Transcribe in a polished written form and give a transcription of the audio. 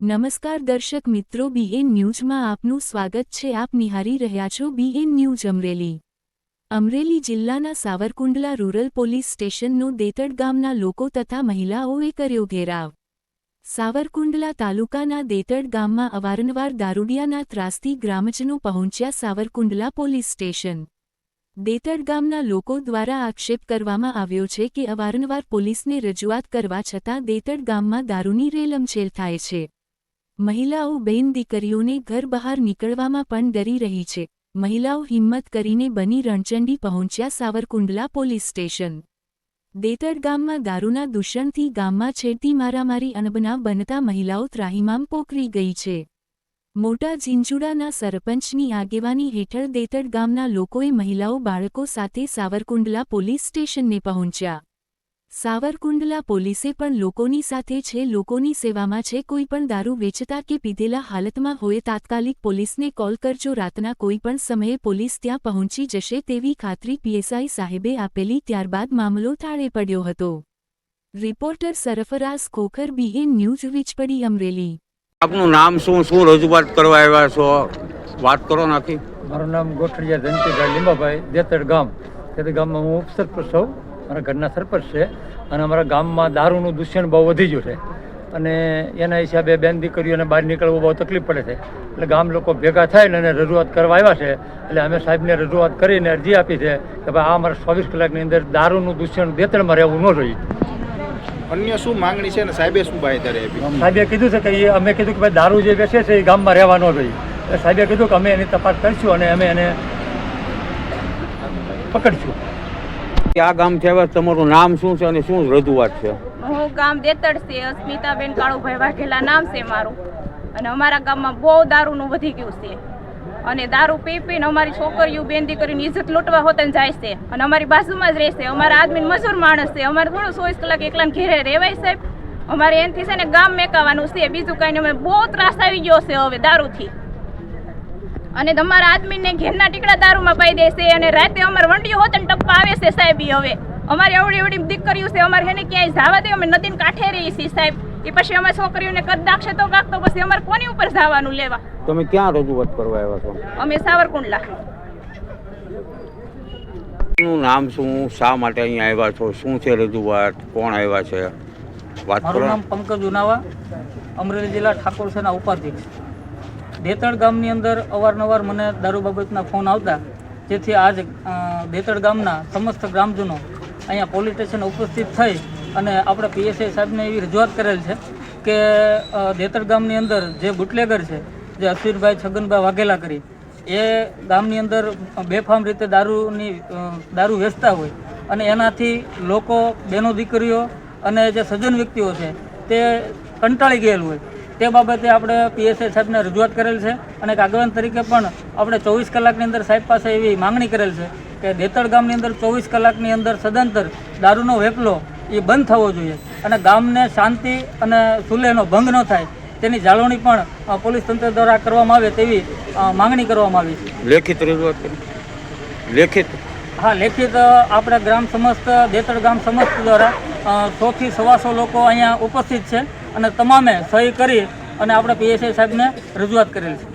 નમસ્કાર દર્શક મિત્રો, બીએન ન્યૂઝમાં આપનું સ્વાગત છે। આપ નિહાળી રહ્યા છો બીએન ન્યૂઝ અમરેલી। અમરેલી જિલ્લાના સાવરકુંડલા રૂરલ પોલીસ સ્ટેશનનો દેતડ ગામના લોકો તથા મહિલાઓએ કર્યો ઘેરાવ। સાવરકુંડલા તાલુકાના દેતડ ગામમાં અવારનવાર દારૂડિયાના ત્રાસથી ગ્રામજનો પહોંચ્યા સાવરકુંડલા પોલીસ સ્ટેશન। દેતડ ગામના લોકો દ્વારા આક્ષેપ કરવામાં આવ્યો છે કે અવારનવાર પોલીસને રજૂઆત કરવા છતાં દેતડ ગામમાં દારૂની રેલમછેલ થાય છે। મહિલાઓ બહેન દીકરીઓને ઘર બહાર નીકળવામાં પણ ડરી રહી છે। મહિલાઓ હિંમત કરીને બની રણચંડી પહોંચ્યા સાવરકુંડલા પોલીસ સ્ટેશન। દેતડ ગામમાં દારૂના દૂષણથી ગામમાં છેડતી મારામારી અનબનાવ બનતા મહિલાઓ ત્રાહિમામ પોકરી ગઈ છે। મોટા ઝીંઝુડાના સરપંચની આગેવાની હેઠળ દેતડ ગામના લોકોએ મહિલાઓ બાળકો સાથે સાવરકુંડલા પોલીસ સ્ટેશનને પહોંચ્યા। સાવરકુંડલા પોલીસે પણ લોકોની સાથે છે, લોકોની સેવામાં છે। કોઈ પણ દારૂ વેચતા કે પીધેલા હાલતમાં હોય તાત્કાલિક પોલીસને કોલ કરજો। રાતના કોઈ પણ સમયે પોલીસ ત્યાં પહોંચી જશે તેવી ખાતરી પીએસઆઈ સાહેબે આપેલી। ત્યારબાદ મામલો થાળે પડ્યો હતો। Reporter Sarfaraz Khokhar, BN news, Vijpadi, Amreli. આપનું નામ શું રજૂઆત કરવા આવ્યા છો? વાત કરો નાખી। મારું નામ ગોઠડિયા ધનજીભાઈ લીંબાભાઈ, દેતડ ગામ। દેતડ ગામમાં હું ઉપસરપંચ છું, મારા ઘરના સરપંચ છે। અને અમારા ગામમાં દારૂનું દૂષણ બહુ વધી ગયું છે અને એના હિસાબે બેન દીકરીઓને બહાર નીકળવું બહુ તકલીફ પડે છે। એટલે ગામ લોકો ભેગા થાય અને રજૂઆત કરવા આવ્યા છે। એટલે અમે સાહેબને રજૂઆત કરીને અરજી આપી છે કે ભાઈ આ અમારા 24 કલાકની અંદર દારૂનું દૂષણ દેતડમાં રહેવું ન જોઈએ। અન્ય શું માંગણી છે અને સાહેબે શું બાહેધરી આપી? સાહેબે કીધું છે કે અમે કીધું કે ભાઈ દારૂ જે વેચે છે એ ગામમાં રહેવા ન જોઈએ। એટલે સાહેબે કીધું કે અમે એની તપાસ કરીશું અને અમે એને પકડીશું। આ ગામ છે, તમારું નામ શું છે અને શું રજૂઆત છે? હું ગામ દેતડ છે, અસ્મિતાબેન કાળુભાઈ વાઘેલા નામ છે મારું। અને અમારા ગામમાં બહુ દારૂનું વધી ગયું છે અને દારૂ પી પીને અમારી છોકરીઓ બેન દીકરીની ઇજ્જત લૂંટવા હોતને જાય છે અને અમારી બાજુમાં જ રહેશે। અમારા આદમી મજૂર માણસ છે, અમારે થોડું 24 કલાક એકલાને ઘેરે રહેવાય સાહેબ। અમારે એનાથી છે ને ગામ મેકાવાનું છે, બીજું કાંઈ નહીં। અમે બહુ ત્રાસ આવી ગયો છે હવે દારૂથી અને તમારા આદમીને ઘેરના ટીકડા દારૂમાં પાઈ દેશે અને રાતે અમારે વંડીઓ હોત ને ટપ્પા આવે છે સાહેબ। હવે અમારી અવડી અવડી દીકરીઓ છે, અમારે એને ક્યાંય જવા દે, અમે નદીને કાંઠે રહીએ છીએ સાહેબ। એ પછી અમે છોકરીઓને કદ નાખશે તો કાંક તો પછી અમારે કોની ઉપર જવાનું લેવા? તમે ક્યાં રજૂઆત કરવા આવ્યા છો? અમે સાવરકુંડલા। નું નામ શું, શા માટે અહીંયા આવ્યા છો, શું છે રજૂઆત, કોણ આવ્યા છે? વાત કરો। મારું નામ પંકજ ઉનાવા, અમરેલી જિલ્લા ઠાકોર સેના ઉપાધ્યક્ષ। દેતડ ગામની અંદર અવારનવાર મને દારૂ બાબતના ફોન આવતા, જેથી આજ દેતડ ગામના સમસ્ત ગ્રામજનો અહીંયા પોલીસ સ્ટેશન ઉપસ્થિત થઈ અને આપણે પીએસઆઈ સાહેબને એવી રજૂઆત કરેલ છે કે દેતડ ગામની અંદર જે બુટલેગર છે, જે અશ્વિરભાઈ છગનભાઈ વાઘેલા કરી, એ ગામની અંદર બેફામ રીતે દારૂ વેચતા હોય અને એનાથી લોકો, બહેનો દીકરીઓ અને જે સજ્જન વ્યક્તિઓ છે તે કંટાળી ગયેલ હોય। તે બાબતે આપણે પીએસઆઈ સાહેબને રજૂઆત કરેલ છે અને એક આગેવાન તરીકે પણ આપણે 24 કલાકની અંદર સાહેબ પાસે એવી માંગણી કરેલ છે કે દેતડ ગામની અંદર 24 કલાકની અંદર સદંતર દારૂનો વેપલો એ બંધ થવો જોઈએ અને ગામને શાંતિ અને સુલેહનો ભંગ ન થાય તેની જાળવણી પણ પોલીસ તંત્ર દ્વારા કરવામાં આવે તેવી માંગણી કરવામાં આવી છે। લેખિત રજૂઆત કરી? લેખિત? હા, લેખિત આપણે ગ્રામ સમસ્ત, દેતડ ગામ સમસ્ત દ્વારા 100 થી 125 લોકો અહીંયા ઉપસ્થિત છે અને તમામે સહી કરી અને આપણે પીએસઆઈ સાહેબને રજૂઆત કરેલ છે।